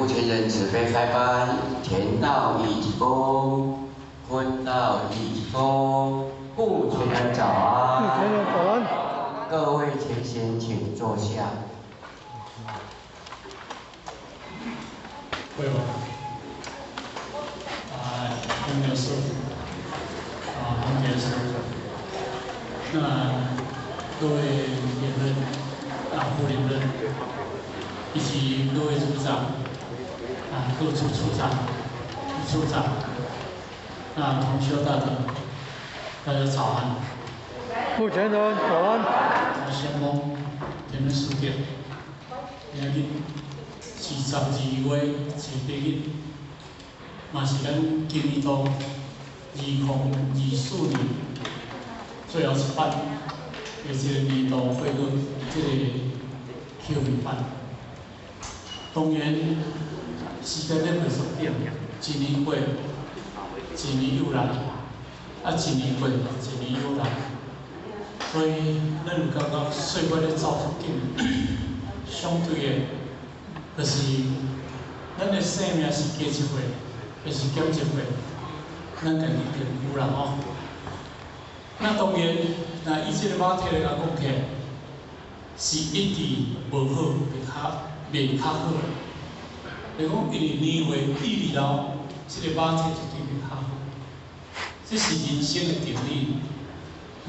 目前人指挥开班，田道义公，坤道义公，目前人早安。各位前贤请坐下。会吗？有没有说？红姐说。那各位连任、副连任，以及各位组长、各组处长、处长，同修大德，大家早安。目前人早安。先锋，你们书店，今日42月7日，嘛是咱今年度2024年最后一版的这个年度会论这个休会版。当然，时间咧快速点，一年过，一年又来，一年过，一年又来。所以，咱有感觉岁月咧走出紧，相对的，就是咱的生命是加一岁，还是减一岁，咱家己评估啦吼。那当然，以这个马体来讲起，是一直无好，袂较好。就讲因为年岁比二老，这个马体就对袂较好。这是人生的定理，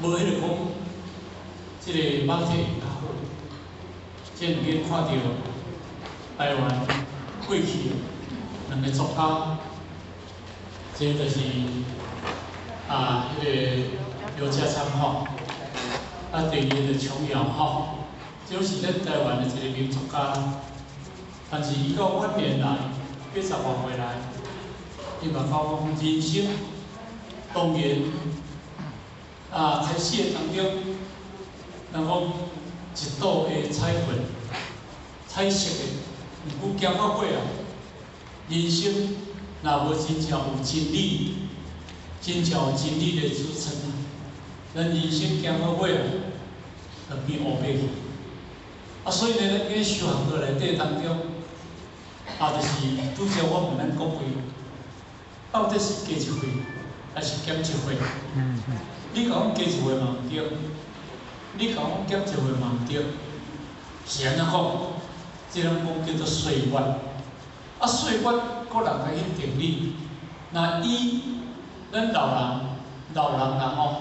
无迄个讲。这个马体会较好，这两日看到台湾过去两个作家，这就是迄个刘家昌吼，第二个琼瑶吼，这是咱台湾的一个名作家，但是伊到晚年来80多岁来，伊嘛讲人生当然开始的当中。人讲一道的彩云，彩色的，毋过行到尾啊，人生若无真正有真理，真正有真理的支撑，咱人生行到尾啊，就变乌白去。所以呢，咱修行课内底当中，就是拄则我问咱讲过，到底是加一岁，还是减一岁？你讲加一岁嘛毋对。你甲我减一岁嘛毋对，是安怎讲？即种讲叫做岁月。岁月个人来去定理。那咱老人啦吼，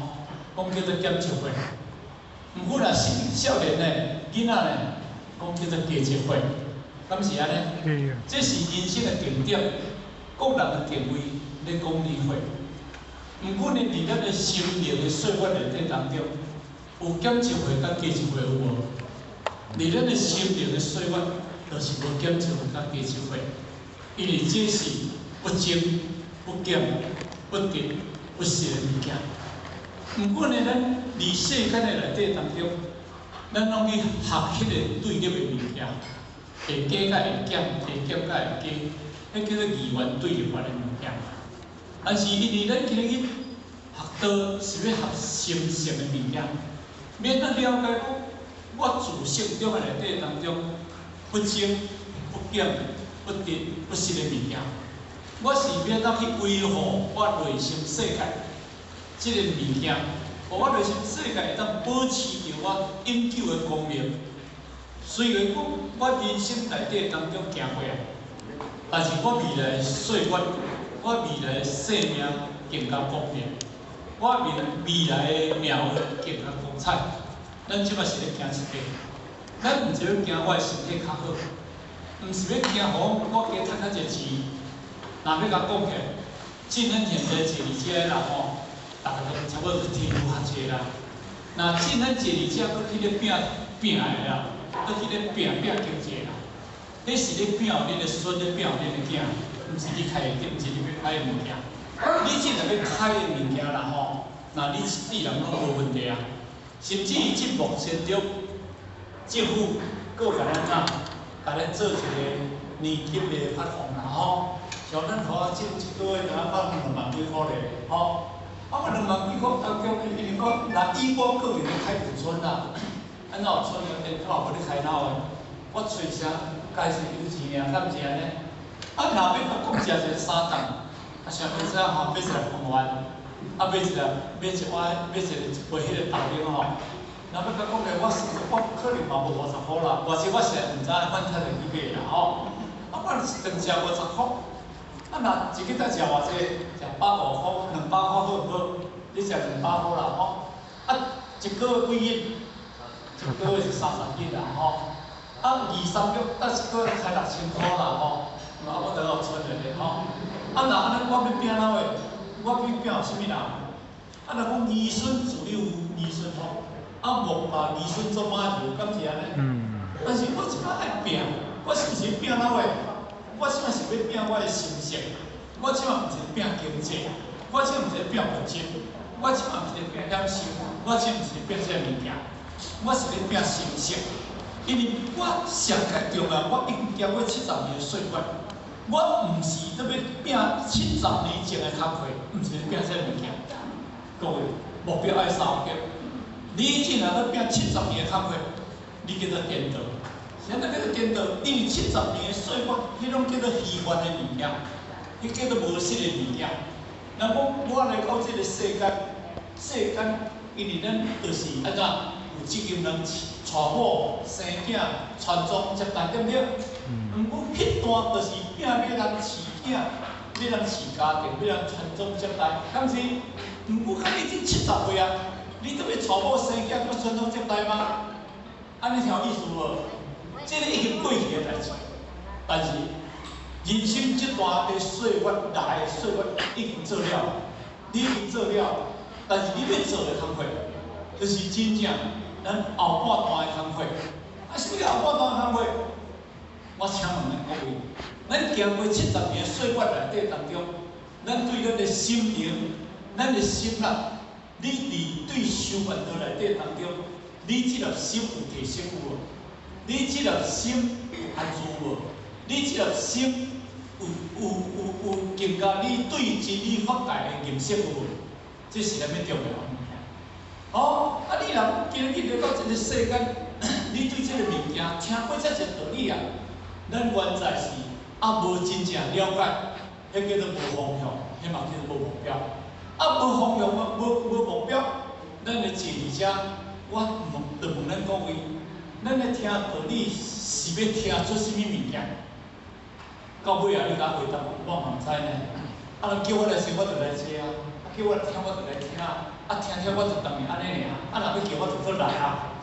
讲叫做减一岁。毋过若是少年的囡仔呢，讲叫做加一岁，敢是安尼？这是人生的定点，个人的定位咧讲理会。毋过呢，伫咱的生命的岁月内底当中。有减一岁甲加一岁有无？而咱的生命的岁月，就是无减一岁甲加一岁，因为这是不增、不减、不得、不失的物件。毋过呢，咱伫世间的内底当中，咱拢去学迄个对立的物件，会加甲会减，会减甲会加，迄叫做二元对立法的物件。但是因为咱今日去学道是要学心性的物件。免得了解讲，我自性中的内底当中不增、不减、不得、不失的物件，我是要当去维护我内心世界这个物件，互我内心世界会当保持着我永久的光明。虽然讲我人生内底当中行过来，但是我未来的岁月，我未来的生命更加光明。我未来的命运更加光彩。咱即摆是咧行一步，咱毋是要行我的身体较好，毋是要行互我加赚较侪钱。若要甲讲起，进咱现在坐伫遮啦吼，逐个都差不多天赋较侪啦。若进咱坐伫遮，搁去咧拼的啦，搁去咧拼经济啦，迄是咧拼你的孙，咧拼你的囝，毋是你开的店，毋是你要开的物件。你既然要开的物件啦吼，那你自然拢无问题啊。甚至于即目前中，政府搁甲咱甲咱做一个年金的发放啦吼，像咱互啊，一个月发放2万几块咧，吼，2万几块当中，因为讲，若以我个人咧开户村啦，安怎有村的电话无咧开脑的，我找啥介绍有钱尔，敢是安尼？啊，若要讲食一个3档，啊，上尾仔吼买一个方丸，啊买一个买一碗买一个一杯迄个豆奶吼。若要甲讲咧，我可能嘛无50块啦，或者我是毋知反正就去买啦吼。啊，我一顿食50块，啊，若一个才食偌济，食150块、200块好唔好？你食200块啦吼，啊，一个月几亿？一个月是30亿啦吼，啊2、3个，啊一个月开6000块啦吼，啊我都有存着咧吼。啊，若安尼我要拼哪位？我去拼有啥物人？啊，若讲儿孙自有儿孙福。啊，莫把儿孙做马牛，敢是安尼？但是我即摆爱拼，我是毋是拼哪位？我即摆是要拼我的心性，我即摆毋是拼经济，我即摆毋是拼物质，我即摆毋是拼享受，我即摆毋是拼这物件，我是咧拼心性。因为我上界重要，我已经经过70年的岁月，我毋是要拼70年前的工课，毋是拼这物件。各位，目标爱3个。你既然要拼70年的工课，你叫做颠倒。啥叫做颠倒？因为70年的岁月，迄种叫做虚幻的物件，迄叫做无实的物件。若讲我来到这个世间，因为咱就是安怎有责任人娶某、生囝、传宗接代，对不对？过迄段就是拼要人饲囝，要人饲家庭，要人传宗接代，敢是？过看你这70岁啊！你都要娶某生囝，要传宗接代吗？安尼听有意思无？这个已经过去的代志，但是人生这段的岁月来的岁月已经做了，你已经做了，但是你要做的工课，就是真正咱后半段的工课。啊，什么叫后半段的工课？我请问咱各位，咱经过70年的岁月内底当中，咱对咱的心灵、咱的心啊。你伫对修运道内底当中，你这粒心有提升无？你这粒心有安住无？你这粒心有更加你对真理法界的认识无？这是咱要重要的物件。哦，啊，你若今日来到这个世间，你对这个物件听过遮侪道理啊，咱原在是无真正了解，迄叫做无方向，迄嘛叫做无目标。啊，无方向，无目标，咱的前提者，我就问咱各位，咱咧听道理是要听出啥物物件？到尾啊，你甲回答我嘛毋知呢。啊，人叫我来说，我就来坐啊；啊，叫我来听，我就来听啊。啊，听我就当然安尼尔。啊，若要叫我就搁来啊。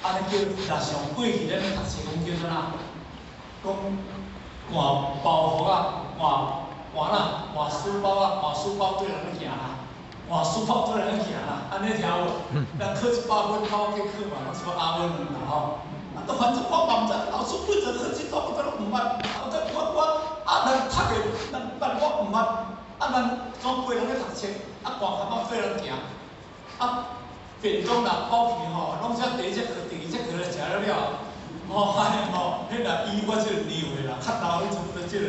安尼叫，若上过去咱咧读册讲叫啥啦？讲换包袱啊，换啦，换书包啊，换书包对人去行啦。换书包对人去行啦，安尼听无？人考100分，考去考嘛，拢是阿文两啦吼。啊，都反正我嘛毋知，老师为着考这多，我都毋捌。啊，人读的，人捌我毋捌。啊，人总陪人咧读册，啊，寒啊陪人行。啊，便当啦，包皮吼，拢只第1节课、第2节课咧食了了。哦，安尼吼，迄若以我这个年岁啦，较老，迄差不多这个。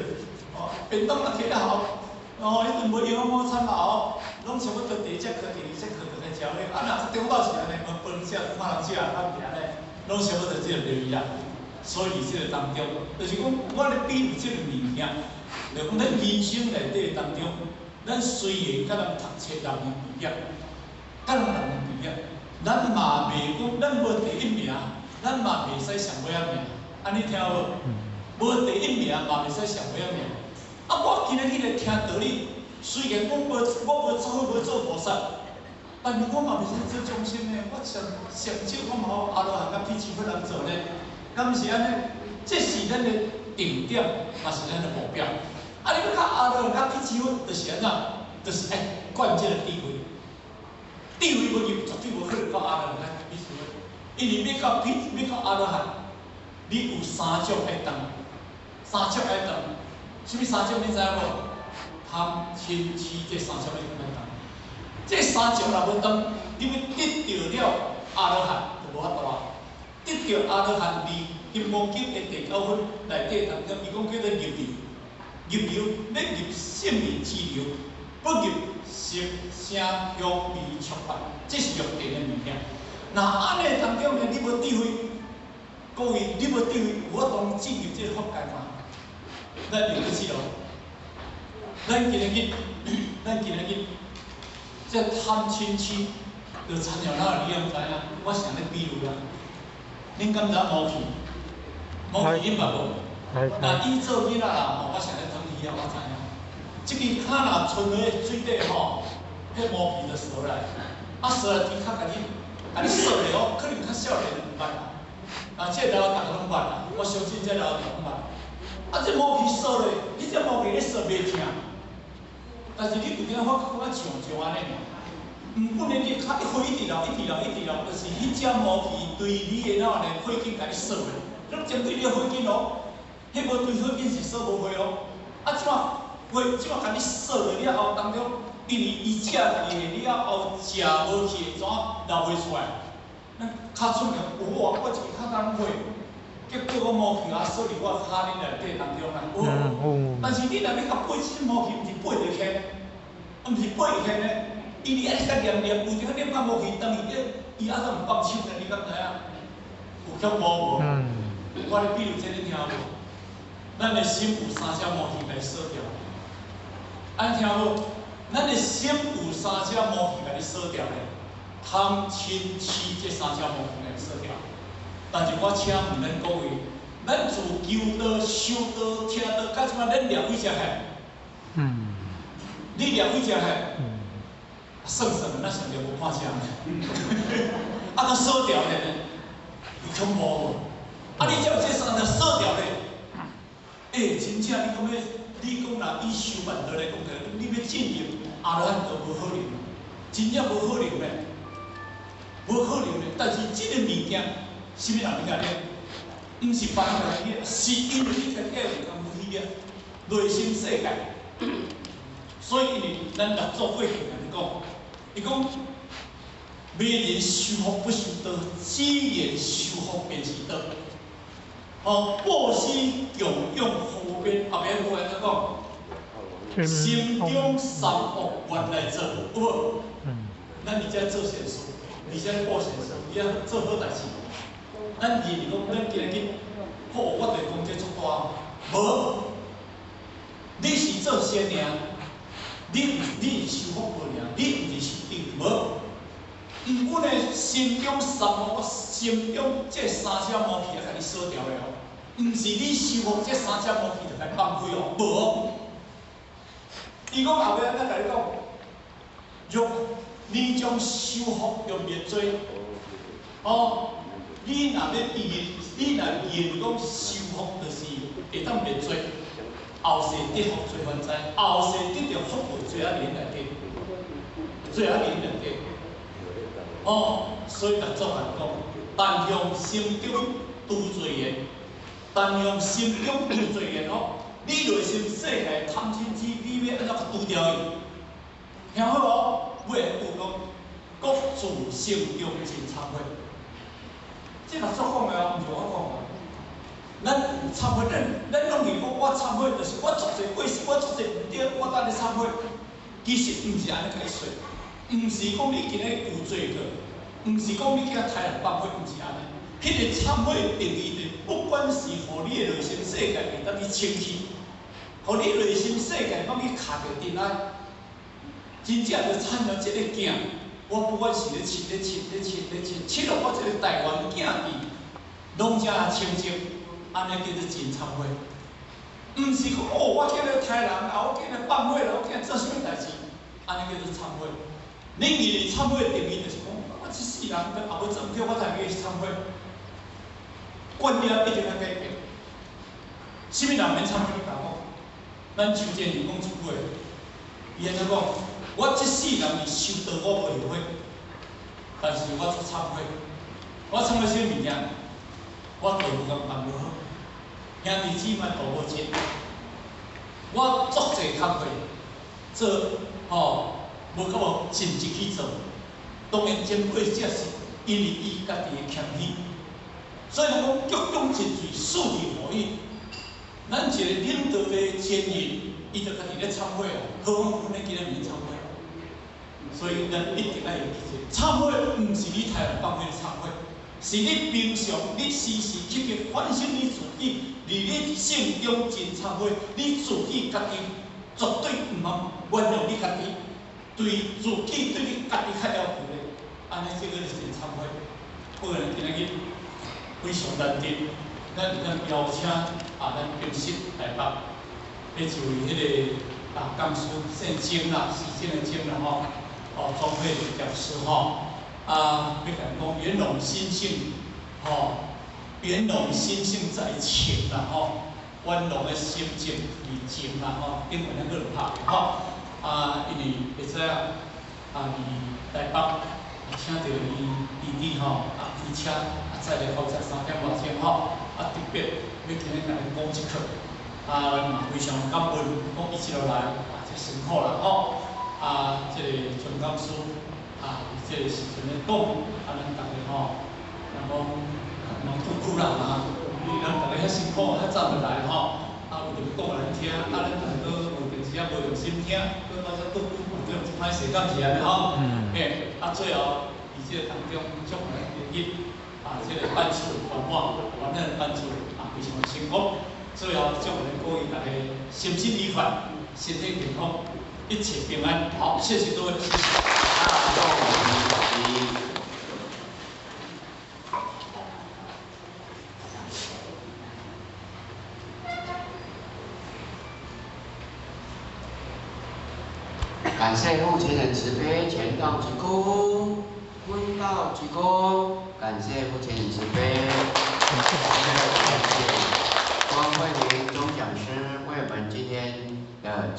哦，便当若摕了好。哦，迄阵无营养午餐嘛吼，拢差不多第1节课、第2节课就来食咧。啊，若中昼是安尼，无饭食，饭人食，啊毋是安尼，拢差不多即个类啦。所以即个当中，就是讲我咧比喻即个物件，就讲咱人生内底当中，咱虽然甲人读册人民毕业，甲人毕业，咱嘛袂讲，咱无第1名，咱嘛袂使上尾仔名。安尼听无？无第1名嘛袂使上尾仔名。啊！我今日来听道理，虽然我无做菩萨，但是我嘛袂使做众生呢。我上少我嘛阿罗汉甲辟支佛人做呢，敢是安尼？这是咱的定点，嘛是咱的目标。啊！你要甲阿罗汉甲辟支佛，就是安怎？就是爱灌这个智慧，智慧无入，绝对无可能到阿罗汉甲辟支佛。因为要到阿罗汉，你有3种爱当，3种爱当。什么3种你知无？贪、嗔、痴这3种你要当。这3种若要当，你要得到了阿罗汉就无法度啊。得到阿罗汉伫金刚经的第9分内底当中，伊讲叫做入流。入流要入性命之流，不入色、声、香、味、触、法，这是入定的物件。那安尼当中呢，你无智慧，各位你无智慧，有法度进入这个法界吗？咱就去咯。咱今日这探亲戚，就参照哪你也唔知影，我是安尼比喻啦。恁敢知毛皮？毛皮恁捌无？那伊做囡仔啦，我是安尼讲伊啊，我知影。即支脚若存咧水底吼，迄毛皮就熟来，熟来伊较甲你熟咧哦，可能较少年唔捌啦。这老大家拢捌啦，我相信这老大拢捌。这毛皮熟咧，你这毛皮咧熟袂痛，但是你有点发像安尼尔。毋过呢，你较一挥一直流，就是迄只毛皮对你的那呢血筋甲你锁咧，你针对你的血筋哦，迄无对血筋是锁无回哦。即马甲你锁落了后当中，因为伊食去的了后食无去的怎流袂出来？咱骹出名，我一个骹当血，结果我毛皮锁伫我骹里内底当中啦。但是你若要甲背即毛皮，毋是背得起，毋是背得起呢？伊哩安尼甲黏，有阵啊黏到毛皮当伊阿怎毋放手呢？你敢知影？有叫无？我咧比如这你听无？咱的心有3只毛皮来锁掉，安听无？咱的心有3只毛皮甲你锁掉咧，贪嗔痴这3只毛皮来锁掉。但是我请问咱各位，咱自求道、修道、听道，到即摆咱了几只海？你了几只海？算咱算着无看啥呢？都锁掉咧呢，有恐怖无？你只有这3个锁掉咧，真正你讲若以修万道来讲你要进入阿罗汉道无可能，真正无可能咧，无可能咧。但是这个物件，什么人物件咧？毋是别人来去，是因为你在教有功夫去了，内心世界。所以因为咱六祖过去甲你讲。伊讲，没人修福不修道，只言修福便是道。报喜供养后边有安怎讲？心中善恶原来做，有无？咱而家做善事，而且报善事，而且做好代志。咱认为讲，咱今日好，我对讲这足大，无，你是做善尔。你是修福报尔，你毋是修定无。毋过呢，心中三恶，心中这3只毛皮甲你锁掉了哦，毋是你修福这3只毛皮就来放开哦，无。伊讲后尾咱甲你讲，用你将修福用灭罪，你若要你若认为讲修福就是会当灭罪。后世得福最还财，后世得到福报最年内底，所以六祖讲，但向心中除罪业，你内心世界贪嗔痴，你要安怎除掉伊？听好哦，尾有讲，各自心中真忏悔。这六祖讲的啊，毋是我讲的。咱有忏悔，咱拢认讲我忏悔，就是我做者过失，我做者唔对，我等你忏悔。其实毋是安尼解说，毋是讲你今日有罪过，毋是讲你今日杀人放火，毋是安尼。迄个忏悔的定义就是，不管是互你的内心世界会当你清气，互你内心世界帮你卡着尘埃，真正就参照这个囝，我不管是咧亲，亲到我这个台湾囝儿，拢正清净。安尼叫做真忏悔，毋是讲我今日杀人我今日放火我今日做啥物代志，安尼叫做忏悔。恁认为忏悔的定义就是讲，我一世人也无做唔对，我才去忏悔。观念一定要改变。什么人免忏悔？你甲我，咱周建仁讲一句话，伊安怎讲？我一世人是受道我无后悔，但是我做忏悔，我忏悔啥物件？我道有咁办无好，兄弟姊妹道无真，我作侪工课做无甲无尽职去做，当然前辈这是因为伊家己的谦虚，所以讲鞠躬尽瘁，恕其何意。咱一个领导的前任，伊就家己咧忏悔啊，何况阮咧今日免忏悔，所以咱一定要有记住，忏悔毋是你杀人放火的忏悔。是你平常你时时刻刻反省你自己，伫你心中真忏悔，你自己家己绝对毋通原谅你家己，对自己对你家己较要求的，安尼这个就是真忏悔。不然今仔日非常难得，咱邀请咱平时台北，要就迄个讲师姓曾啦，时间的曾啦吼，庄慧讲师吼。要甲讲圆融心性，圆融心性在情啦圆融的心情为情啦英文咱个拍因为会知伫台北请到伊弟弟开车载来到这3点外钟特别要今日甲恁讲一课，咱嘛非常感恩，讲伊一路来真辛苦啦这个陈讲师。这个时阵咧讲，咱大家人讲苦啦咱大家遐辛苦，遐早就来有着讲来听，咱大家有平时无用心听，到时有这歹势感是安尼最后伫这个当中祝咱日这个办事圆满，完整办事非常成功。最后祝咱各位大家心情愉快，身体健康，一切平安。好，谢谢各位，谢谢。感谢父亲的慈悲，前道鞠躬，昏道鞠躬，感谢父亲的慈悲。感谢庄慧玲钟讲师为我们今天的。